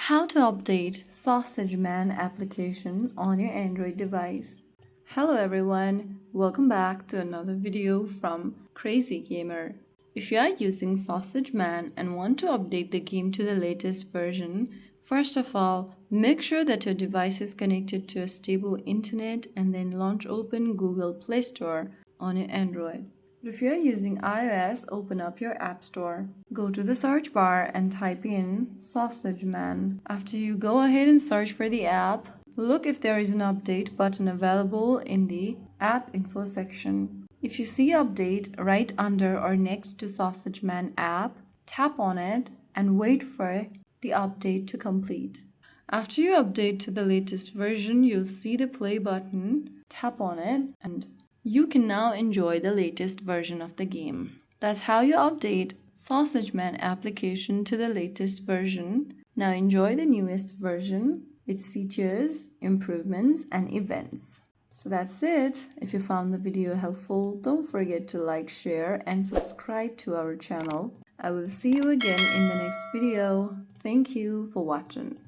How to update Sausage Man application on your Android device. Hello everyone, welcome back to another video from Crazy Gamer. If you are using Sausage Man and want to update the game to the latest version, first of all, make sure that your device is connected to a stable internet and then launch open Google Play Store on your Android. If you are using iOS, open up your App Store. Go to the search bar and type in Sausage Man. After you go ahead and search for the app, look if there is an update button available in the app info section. If you see update right under or next to Sausage Man app, tap on it and wait for the update to complete. After you update to the latest version, you'll see the play button. Tap on it and you can now enjoy the latest version of the game. That's how you update Sausage Man application to the latest version. Now enjoy the newest version, its features, improvements, and events. So that's it. If you found the video helpful, don't forget to like, share, and subscribe to our channel. I will see you again in the next video. Thank you for watching.